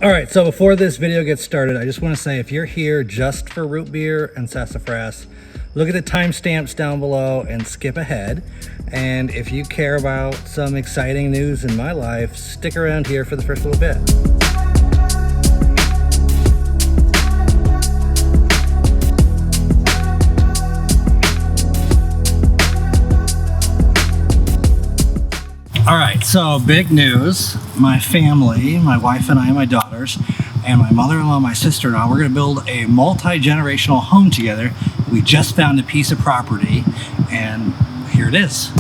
All right, so before this video gets started, I just want to say if you're here just for root beer and sassafras, look at the timestamps down below and skip ahead. And if you care about some exciting news in my life, stick around here for the first little bit. All right, so big news. My family, my wife and I and my daughters, and my mother-in-law, my sister-in-law, we're gonna build a multi-generational home together. We just found a piece of property, and here it is.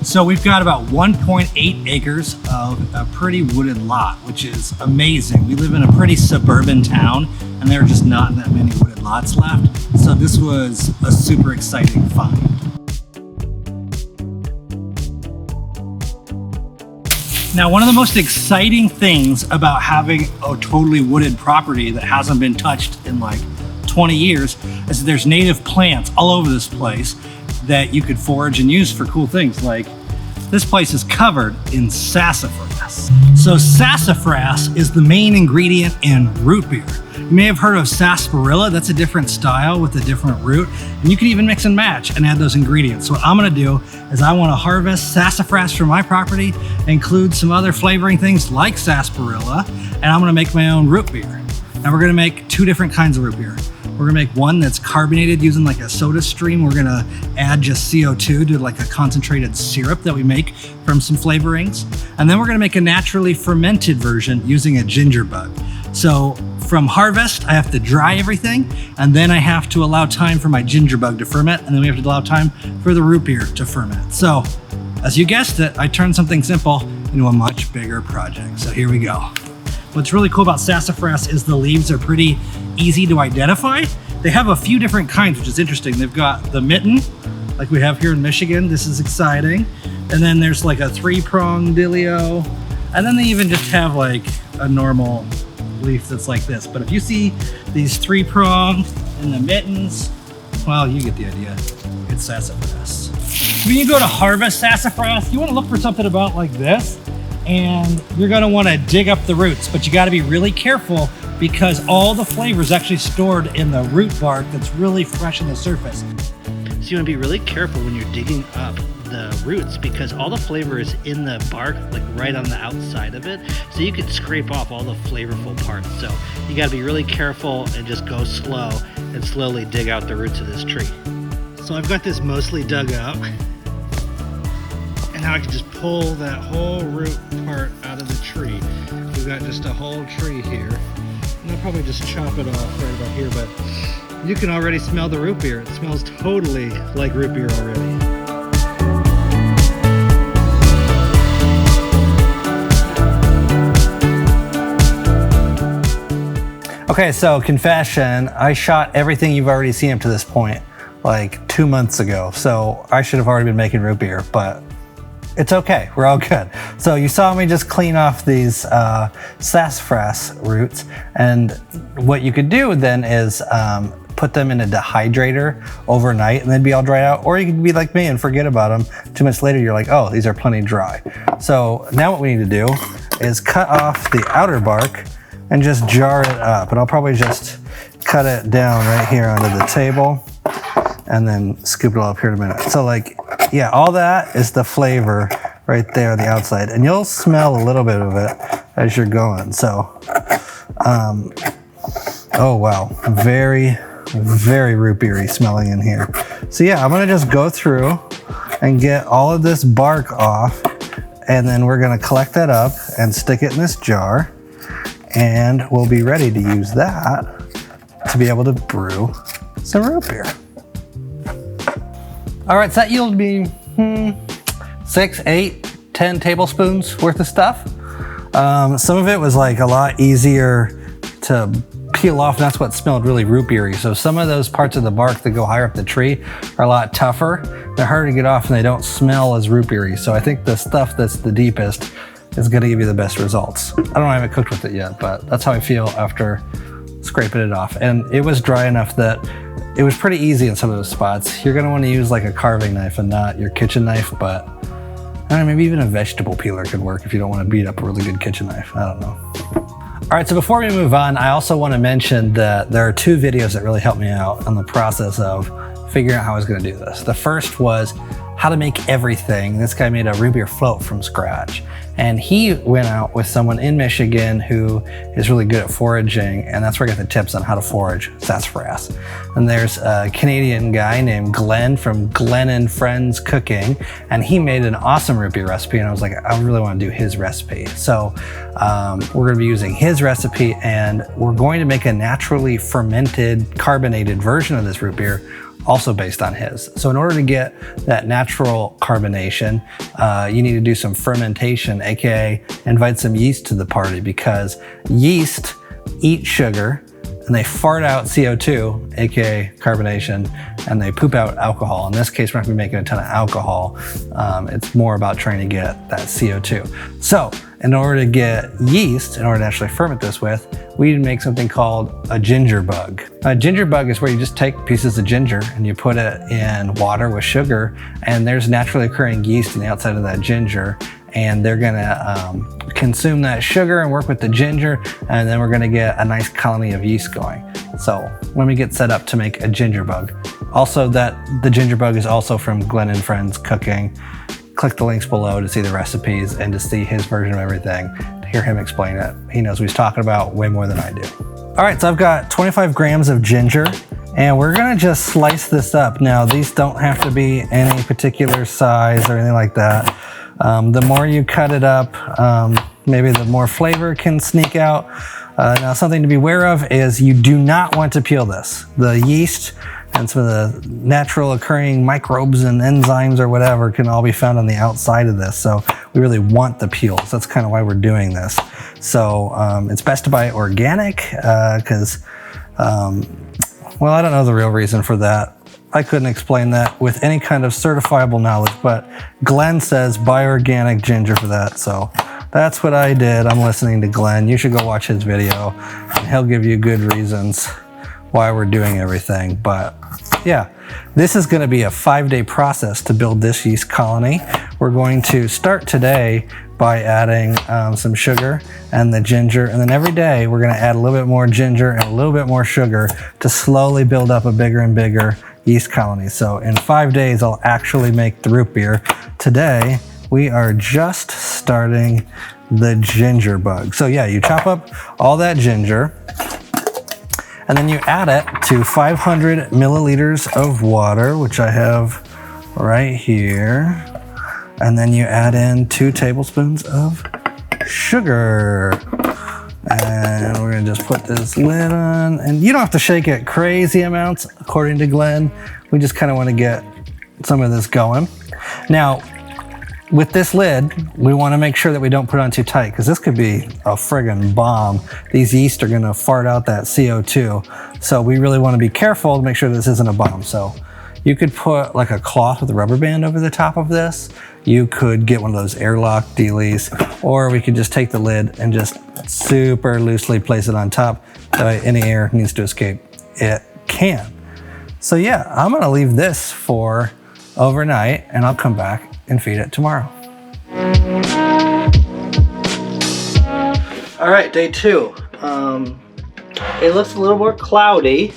So we've got about 1.8 acres of a pretty wooded lot, which is amazing. We live in a pretty suburban town and there are just not that many wooded lots left. So this was a super exciting find. Now, one of the most exciting things about having a totally wooded property that hasn't been touched in like 20 years is that there's native plants all over this place that you could forage and use for cool things. Like this place is covered in sassafras. So sassafras is the main ingredient in root beer. You may have heard of sarsaparilla. That's a different style with a different root. And you can even mix and match and add those ingredients. So what I'm gonna do is I wanna harvest sassafras from my property, include some other flavoring things like sarsaparilla, and I'm gonna make my own root beer. Now we're gonna make two different kinds of root beer. We're gonna make one that's carbonated using like a soda stream. We're gonna add just CO2 to like a concentrated syrup that we make from some flavorings. And then we're gonna make a naturally fermented version using a ginger bug. So from harvest, I have to dry everything, and then I have to allow time for my ginger bug to ferment, and then we have to allow time for the root beer to ferment. So, as you guessed it, I turned something simple into a much bigger project. So here we go. What's really cool about sassafras is the leaves are pretty easy to identify. They have a few different kinds, which is interesting. They've got the mitten, like we have here in Michigan. This is exciting. And then there's like a 3-prong dealio. And then they even just have like a normal leaf that's like this. But if you see these 3-prong and the mittens, well, you get the idea. It's sassafras. When you go to harvest sassafras, you want to look for something about like this. And you're gonna wanna dig up the roots, but you gotta be really careful because all the flavor is actually stored in the root bark that's really fresh on the surface. So you wanna be really careful when you're digging up the roots because all the flavor is in the bark, like right on the outside of it. So you could scrape off all the flavorful parts. So you gotta be really careful and just go slow and slowly dig out the roots of this tree. So I've got this mostly dug up. And now I can just pull that whole root part out of the tree. We've got just a whole tree here. And I'll probably just chop it off right about here, but you can already smell the root beer. It smells totally like root beer already. Okay, so confession, I shot everything you've already seen up to this point like 2 months ago. So I should have already been making root beer, but it's okay, we're all good. So you saw me just clean off these sassafras roots, and what you could do then is put them in a dehydrator overnight and then be all dried out, or you could be like me and forget about them. 2 minutes later, you're like, oh, these are plenty dry. So now what we need to do is cut off the outer bark and just jar it up. And I'll probably just cut it down right here onto the table and then scoop it all up here in a minute. So like, yeah, all that is the flavor right there on the outside. And you'll smell a little bit of it as you're going. So, oh wow, very, very root beery smelling in here. So yeah, I'm gonna just go through and get all of this bark off, and then we're gonna collect that up and stick it in this jar, and we'll be ready to use that to be able to brew some root beer. All right, so that yielded me 6, 8, 10 tablespoons worth of stuff. Some of it was like a lot easier to peel off, and that's what smelled really root beery. So some of those parts of the bark that go higher up the tree are a lot tougher. They're harder to get off and they don't smell as root beery. So I think the stuff that's the deepest is gonna give you the best results. I don't know, I haven't cooked with it yet, but that's how I feel after scraping it off. And it was dry enough that it was pretty easy in some of those spots. You're gonna wanna use like a carving knife and not your kitchen knife, but I don't know, maybe even a vegetable peeler could work if you don't wanna beat up a really good kitchen knife, I don't know. All right, so before we move on, I also wanna mention that there are 2 videos that really helped me out on the process of figuring out how I was gonna do this. The first was how to make everything. This guy made a root beer float from scratch. And he went out with someone in Michigan who is really good at foraging, and that's where I got the tips on how to forage sassafras. And there's a Canadian guy named Glenn from Glenn and Friends Cooking, and he made an awesome root beer recipe, and I was like, I really want to do his recipe. So we're going to be using his recipe, and we're going to make a naturally fermented, carbonated version of this root beer, also based on his. So in order to get that natural carbonation, you need to do some fermentation, aka invite some yeast to the party, because yeast eat sugar and they fart out CO2, aka carbonation, and they poop out alcohol. In this case, we're not gonna be making a ton of alcohol. It's more about trying to get that CO2. So in order to get yeast, in order to actually ferment this with, we need to make something called a ginger bug. A ginger bug is where you just take pieces of ginger and you put it in water with sugar, and there's naturally occurring yeast on the outside of that ginger, and they're gonna consume that sugar and work with the ginger, and then we're gonna get a nice colony of yeast going. So let me get set up to make a ginger bug. Also, the ginger bug is also from Glenn and Friends Cooking. Click the links below to see the recipes and to see his version of everything, to hear him explain it. He knows what he's talking about way more than I do. All right, so I've got 25 grams of ginger, and we're gonna just slice this up. Now, these don't have to be any particular size or anything like that. The more you cut it up, maybe the more flavor can sneak out. Now, something to be aware of is you do not want to peel this. The yeast and some of the natural occurring microbes and enzymes or whatever can all be found on the outside of this. So we really want the peels. That's kind of why we're doing this. So it's best to buy organic because, well, I don't know the real reason for that. I couldn't explain that with any kind of certifiable knowledge, but Glenn says buy organic ginger for that. So that's what I did. I'm listening to Glenn. You should go watch his video, and he'll give you good reasons why we're doing everything. But yeah, this is going to be a 5-day process to build this yeast colony. We're going to start today by adding some sugar and the ginger, and then every day we're going to add a little bit more ginger and a little bit more sugar to slowly build up a bigger and bigger yeast colony. So in 5 days I'll actually make the root beer. Today we are just starting the ginger bug. So yeah, you chop up all that ginger, and then you add it to 500 milliliters of water, which I have right here. And then you add in 2 tablespoons of sugar. And we're gonna just put this lid on. And you don't have to shake it crazy amounts, according to Glenn. We just kind of want to get some of this going. Now, with this lid, we want to make sure that we don't put it on too tight, because this could be a friggin' bomb. These yeast are going to fart out that CO2. So we really want to be careful to make sure this isn't a bomb. So you could put like a cloth with a rubber band over the top of this. You could get one of those airlock dealies, or we could just take the lid and just super loosely place it on top. That way any air needs to escape, it can. So yeah, I'm going to leave this for overnight, and I'll come back and feed it tomorrow. All right, day 2. It looks a little more cloudy,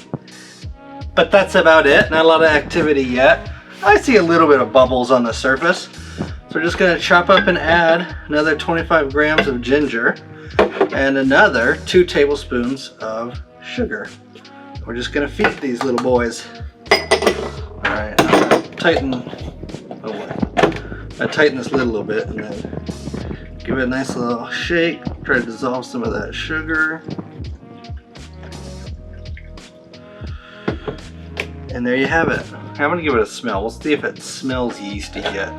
but that's about it. Not a lot of activity yet. I see a little bit of bubbles on the surface. So we're just gonna chop up and add another 25 grams of ginger and another 2 tablespoons of sugar. We're just gonna feed these little boys. All right, I'm gonna tighten, oh boy. I tighten this lid a little bit and then give it a nice little shake. Try to dissolve some of that sugar. And there you have it. I'm gonna give it a smell. We'll see if it smells yeasty yet.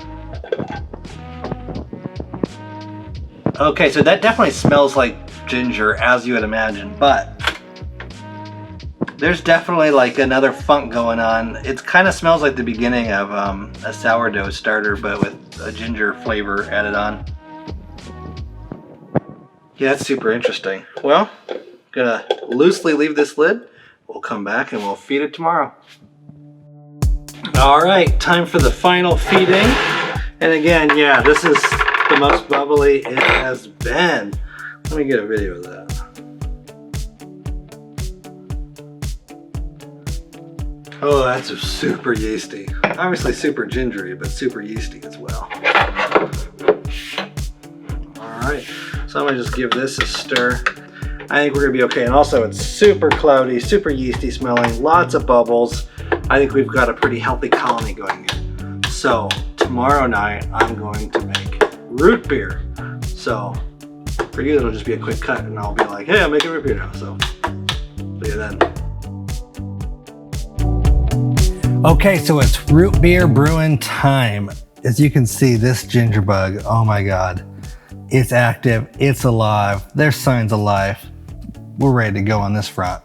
Okay, so that definitely smells like ginger, as you would imagine, but there's definitely like another funk going on. It kind of smells like the beginning of a sourdough starter, but with a ginger flavor added on. Yeah, that's super interesting. Well, gonna loosely leave this lid. We'll come back and we'll feed it tomorrow. All right, time for the final feeding. And again, yeah, this is the most bubbly it has been. Let me get a video of that. Oh, that's super yeasty. Obviously super gingery, but super yeasty as well. All right, so I'm gonna just give this a stir. I think we're gonna be okay. And also it's super cloudy, super yeasty smelling, lots of bubbles. I think we've got a pretty healthy colony going in. So tomorrow night, I'm going to make root beer. So for you, it'll just be a quick cut and I'll be like, hey, I'm making root beer now. So see you then. Okay, so it's root beer brewing time. As you can see, this ginger bug, oh my God, it's active, it's alive, there's signs of life. We're ready to go on this front.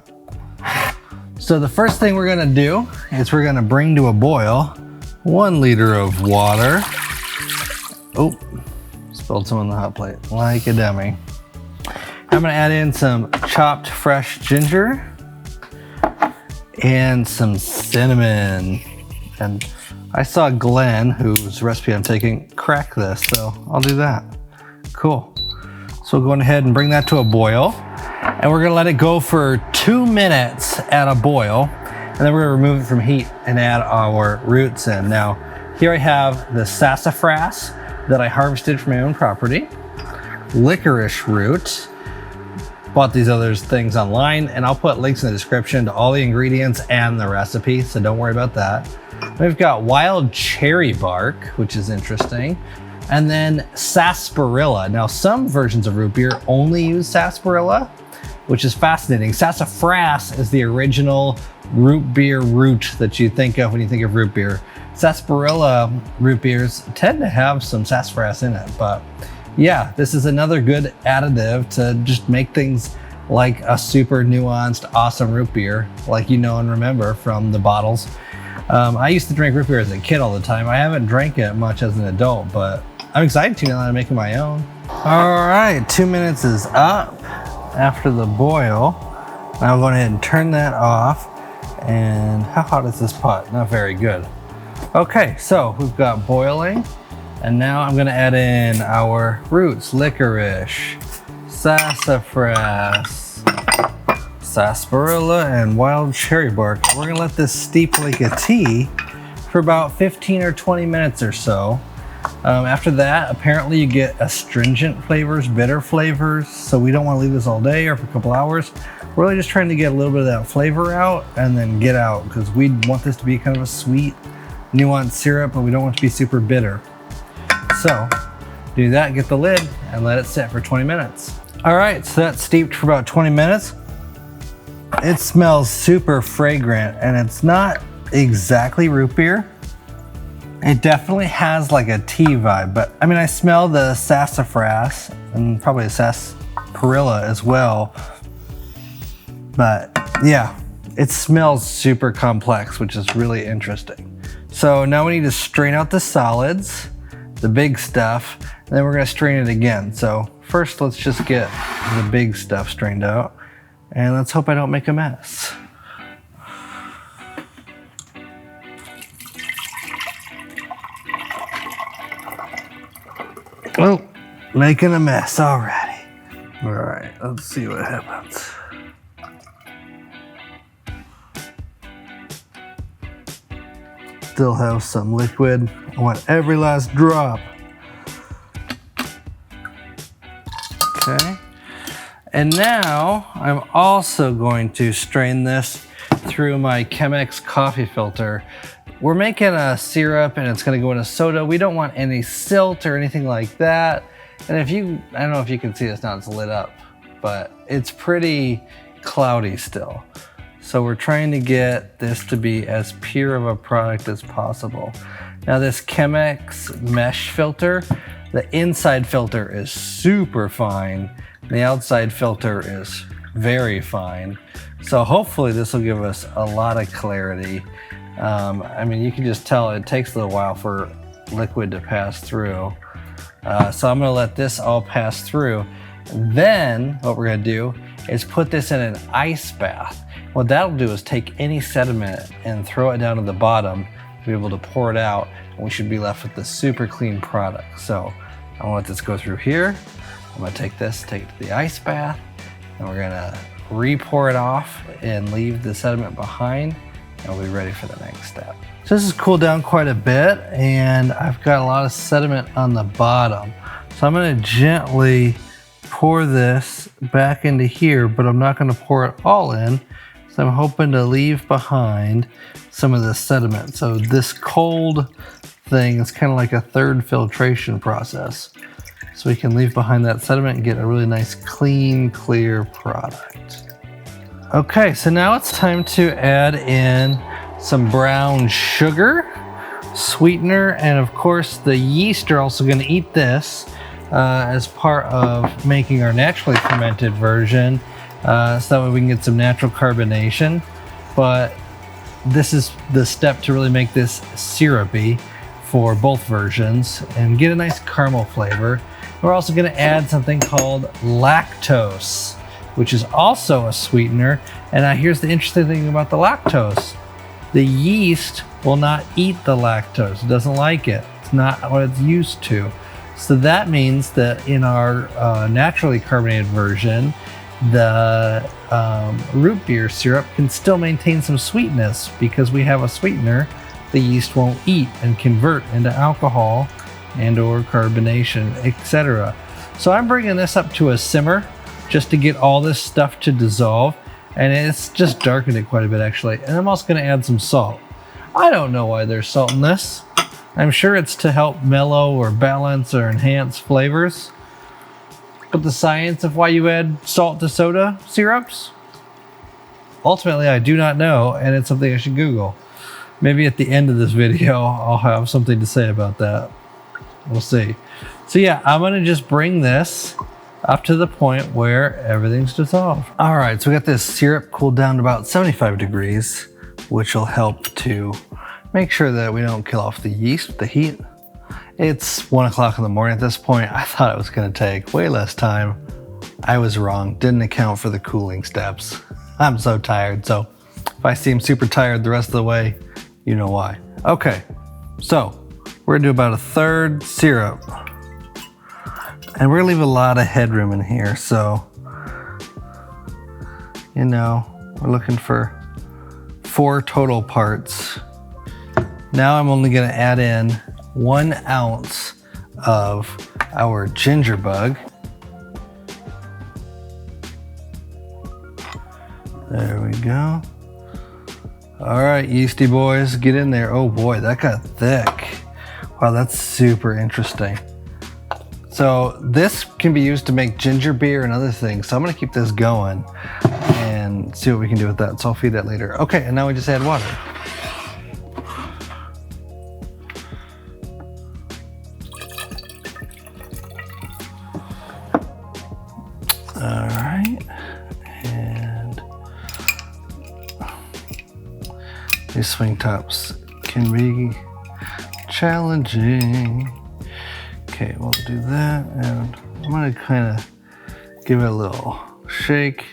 So the first thing we're gonna do is we're gonna bring to a boil 1 liter of water. Oh, spilled some on the hot plate, like a dummy. I'm gonna add in some chopped fresh ginger and some cinnamon. And I saw Glenn, whose recipe I'm taking, crack this, so I'll do that. Cool. So we'll go ahead and bring that to a boil. And we're gonna let it go for 2 minutes at a boil. And then we're gonna remove it from heat and add our roots in. Now, here I have the sassafras that I harvested from my own property, licorice root. Bought these other things online, and I'll put links in the description to all the ingredients and the recipe, so don't worry about that. We've got wild cherry bark, which is interesting, and then sarsaparilla. Now, some versions of root beer only use sarsaparilla, which is fascinating. Sassafrass is the original root beer root that you think of when you think of root beer. Sarsaparilla root beers tend to have some sassafras in it, but yeah, this is another good additive to just make things like a super nuanced, awesome root beer, like you know and remember from the bottles. I used to drink root beer as a kid all the time. I haven't drank it much as an adult, but I'm excited to now that I'm making my own. All right, 2 minutes is up after the boil. Now I'm going ahead and turn that off. And how hot is this pot? Not very good. Okay, so we've got boiling. And now I'm gonna add in our roots, licorice, sassafras, sarsaparilla, and wild cherry bark. We're gonna let this steep like a tea for about 15 or 20 minutes or so. After that, apparently you get astringent flavors, bitter flavors, so we don't wanna leave this all day or for a couple hours. We're really just trying to get a little bit of that flavor out and then get out, because we want this to be kind of a sweet, nuanced syrup, but we don't want it to be super bitter. So do that, get the lid, and let it sit for 20 minutes. All right, so that's steeped for about 20 minutes. It smells super fragrant, and it's not exactly root beer. It definitely has like a tea vibe, but I mean, I smell the sassafras and probably a sarsaparilla as well. But yeah, it smells super complex, which is really interesting. So now we need to strain out the solids, the big stuff, and then we're gonna strain it again. So first, let's just get the big stuff strained out, and let's hope I don't make a mess. Oh, making a mess already. All right, let's see what happens. Still have some liquid. I want every last drop. Okay. And now I'm also going to strain this through my Chemex coffee filter. We're making a syrup and it's gonna go in a soda. We don't want any silt or anything like that. And if you, I don't know if you can see this now, it's lit up, but it's pretty cloudy still. So we're trying to get this to be as pure of a product as possible. Now this Chemex mesh filter, the inside filter is super fine. The outside filter is very fine. So hopefully this will give us a lot of clarity. I mean, you can just tell it takes a little while for liquid to pass through. So I'm gonna let this all pass through. Then what we're gonna do is put this in an ice bath. What that'll do is take any sediment and throw it down to the bottom, be able to pour it out, and we should be left with the super clean product. So I'm gonna let this go through here. I'm gonna take this, take it to the ice bath, and we're gonna re-pour it off and leave the sediment behind, and we'll be ready for the next step. So this has cooled down quite a bit, and I've got a lot of sediment on the bottom. So I'm gonna gently pour this back into here, but I'm not gonna pour it all in. So I'm hoping to leave behind some of the sediment. So this cold thing is kind of like a third filtration process. So we can leave behind that sediment and get a really nice, clean, clear product. Okay, so now it's time to add in some brown sugar, sweetener, and of course the yeast are also gonna eat this as part of making our naturally fermented version. So that way we can get some natural carbonation. But this is the step to really make this syrupy for both versions and get a nice caramel flavor. We're also gonna add something called lactose, which is also a sweetener. And here's the interesting thing about the lactose. The yeast will not eat the lactose. It doesn't like it. It's not what it's used to. So that means that in our naturally carbonated version, the root beer syrup can still maintain some sweetness because we have a sweetener the yeast won't eat and convert into alcohol and or carbonation, etc. So I'm bringing this up to a simmer just to get all this stuff to dissolve, and it's just darkened it quite a bit actually. And I'm also going to add some salt. I don't know why there's salt in this. I'm sure it's to help mellow or balance or enhance flavors. But the science of why you add salt to soda syrups? Ultimately, I do not know, and it's something I should Google. Maybe at the end of this video, I'll have something to say about that. We'll see. So yeah, I'm gonna just bring this up to the point where everything's dissolved. All right, so we got this syrup cooled down to about 75 degrees, which will help to make sure that we don't kill off the yeast with the heat. It's 1 o'clock in the morning at this point. I thought it was gonna take way less time. I was wrong, didn't account for the cooling steps. I'm so tired, so if I seem super tired the rest of the way, you know why. Okay, so we're gonna do about a third syrup. And we're gonna leave a lot of headroom in here, so, you know, we're looking for 4 total parts. Now I'm only gonna add in 1 ounce of our ginger bug. There we go. All right, yeasty boys, get in there. Oh boy, that got thick. Wow, that's super interesting. So this can be used to make ginger beer and other things. So I'm gonna keep this going and see what we can do with that. So I'll feed that later. Okay, and now we just add water. All right, and these swing tops can be challenging. Okay, we'll do that, and I'm gonna kind of give it a little shake,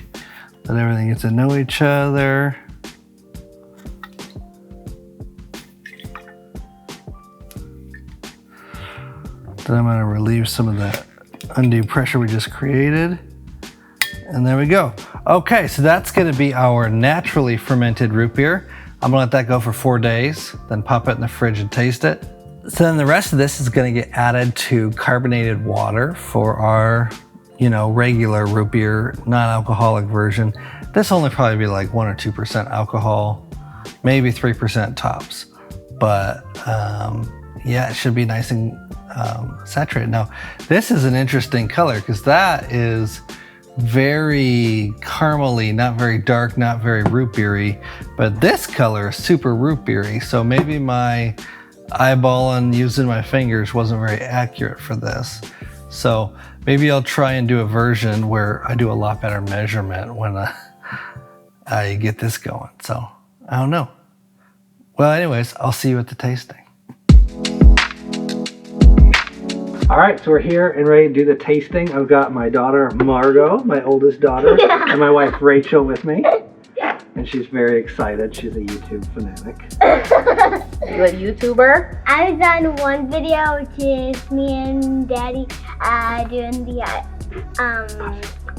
let everything get to know each other. Then I'm gonna relieve some of that undue pressure we just created. And there we go. Okay, so that's gonna be our naturally fermented root beer. I'm gonna let that go for 4 days, then pop it in the fridge and taste it. So then the rest of this is gonna get added to carbonated water for our, you know, regular root beer, non-alcoholic version. This will only probably be like 1 or 2% alcohol, maybe 3% tops. But yeah, it should be nice and saturated. Now, this is an interesting color because that is very caramely, not very dark, not very root beery, but this color is super root beery. So maybe my eyeballing using my fingers wasn't very accurate for this. So maybe I'll try and do a version where I do a lot better measurement when I get this going. So I don't know. Well, anyways, I'll see you at the tasting. All right, so we're here and ready to do the tasting. I've got my daughter, Margot, my oldest daughter, and my wife, Rachel, with me. And she's very excited. She's a YouTube fanatic. You a YouTuber? I've done one video, which is me and Daddy doing the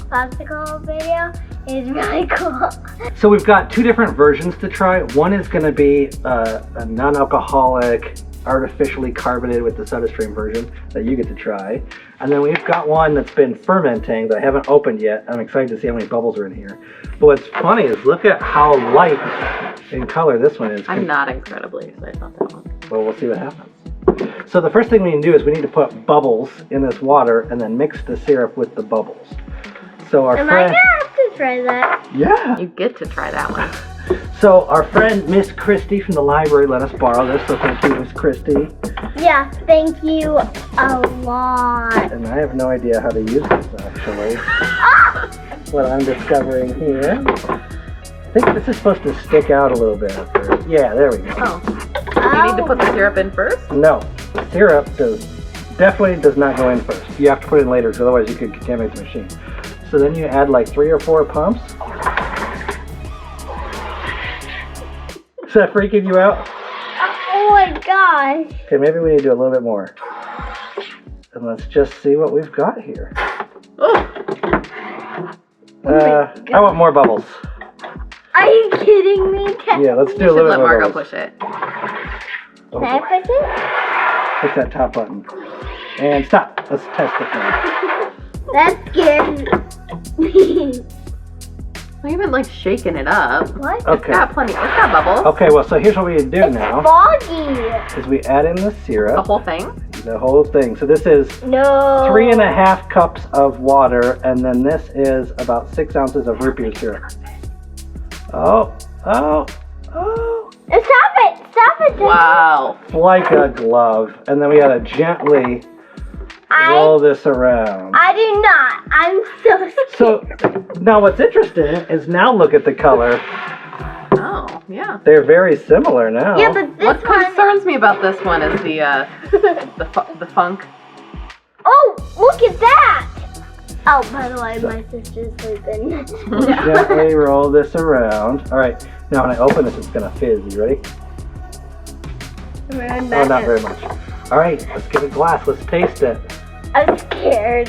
popsicle video. It's really cool. So we've got two different versions to try. One is going to be a non-alcoholic, artificially carbonated with the SodaStream version that you get to try. And then we've got one that's been fermenting that I haven't opened yet. I'm excited to see how many bubbles are in here. But what's funny is look at how light in color this one is. I'm not incredibly excited about that one. Well, we'll see what happens. So the first thing we need to do is we need to put bubbles in this water and then mix the syrup with the bubbles. So our Am friend... I gonna have to try that? Yeah. You get to try that one. So our friend Miss Christie from the library let us borrow this, so thank you, Miss Christie. Yeah, thank you a lot. And I have no idea how to use this actually. What I'm discovering here. I think this is supposed to stick out a little bit. Yeah, there we go. Oh. You need to put the syrup in first? No, syrup definitely does not go in first. You have to put it in later, because otherwise you could contaminate the machine. So then you add like 3 or 4 pumps. Is that freaking you out? Oh my gosh. Okay, maybe we need to do a little bit more. And let's just see what we've got here. Oh. I want more bubbles. Are you kidding me? Yeah, let's do You a little should let bit more Margot bubbles. push it. Can I push it? Hit that top button. And stop. Let's test it now. That scared me. Well, you've been like shaking it up. What? Okay. It's got plenty. It's got bubbles. Okay, well, so here's what we need to do It's now. foggy. Is we add in the The syrup. whole thing? The whole thing. So this is No. 3.5 cups of water, and then this is about 6 ounces of root beer syrup. Oh. Stop it! Stop it! Wow. Like a glove. And then we gotta gently roll this around. I do not. I'm so scared. So now what's interesting is now look at the color. Oh, yeah. They're very similar now. Yeah, but this What one. concerns me about this one is the funk. Oh, look at that! Oh, by the way, my sister's sleeping. Gently roll this around. All right. Now when I open this, it's gonna fizz. You ready? Oh, not very much. All right. Let's get a glass. Let's taste it. I'm scared.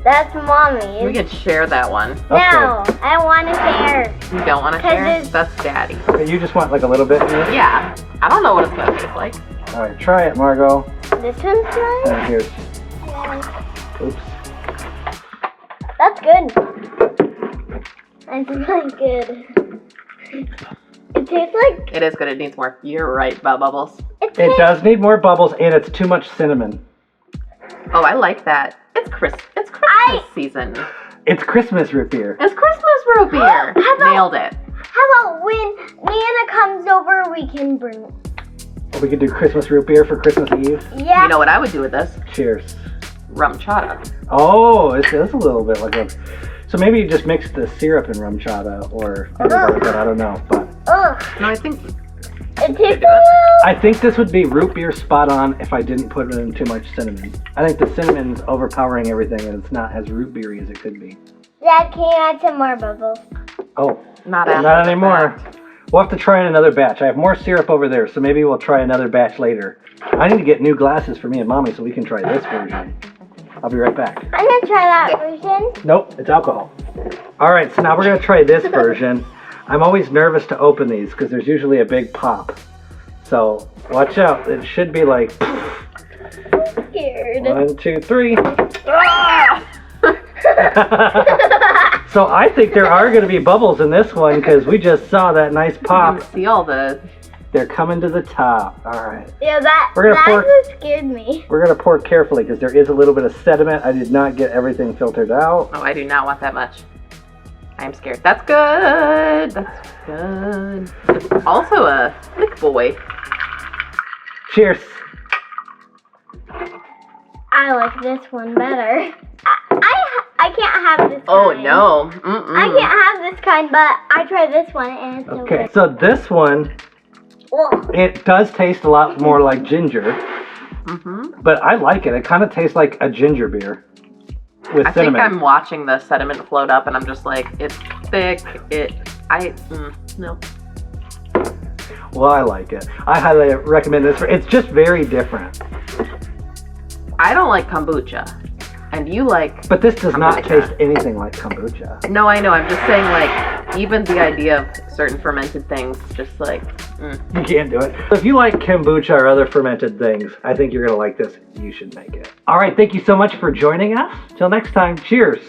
That's mommy. We can share that one. No, I want to share. You don't want to 'Cause share? it's- That's daddy. Okay, you just want like a little bit here? Yeah. I don't know what it's going to taste like. All right. Try it, Margot. This one's mine? And here's. Oops. That's good. It's really good. It tastes like It is good. It needs more. You're right about bubbles. It does need more bubbles, and it's too much cinnamon. Oh, I like that. It's Christmas season. It's Christmas root beer. It's Christmas root beer. How about- Nailed it. How about when Nana comes over, we can bring. We could do Christmas root beer for Christmas Eve. Yeah. You know what I would do with this? Cheers. Rum chata. Oh, it is a little bit like a. So maybe you just mix the syrup in rum chata, or like that. I don't know, but Ugh. No, I think It tastes a little. I think this would be root beer spot on if I didn't put in too much cinnamon. I think the cinnamon's overpowering everything, and it's not as root beery as it could be. Dad, can you add some more bubbles? Oh, not anymore. We'll have to try in another batch. I have more syrup over there, so maybe we'll try another batch later. I need to get new glasses for me and Mommy so we can try this version. I'll be right back. I'm gonna try that version. Nope, it's alcohol. All right, so now we're gonna try this version. I'm always nervous to open these because there's usually a big pop. So watch out. It should be like I'm scared. 1, 2, 3. Ah! So I think there are going to be bubbles in this one because we just saw that nice You pop. can see all the. They're coming to the top. All right. Yeah, that We're gonna pour- what scared me. We're going to pour carefully because there is a little bit of sediment. I did not get everything filtered out. Oh, I do not want that much. I'm scared. That's good. That's good. It's also a thick boy. Cheers. I like this one better. I can't have this Oh kind. no. I can't have this kind, but I tried this one and it's so Okay, good. so this one, Ugh. it does taste a lot more like ginger, but I like it. It kind of tastes like a ginger beer with I cinnamon. think I'm watching the sediment float up, and I'm just like, it's thick. No. Well, I like it. I highly recommend this. It's just very different. I don't like kombucha, and you like. But this does not Kombucha. taste anything like kombucha. No, I know. I'm just saying, like, even the idea of certain fermented things, just like. You can't do it. If you like kombucha or other fermented things, I think you're going to like this. You should make it. All right, thank you so much for joining us. Till next time, cheers.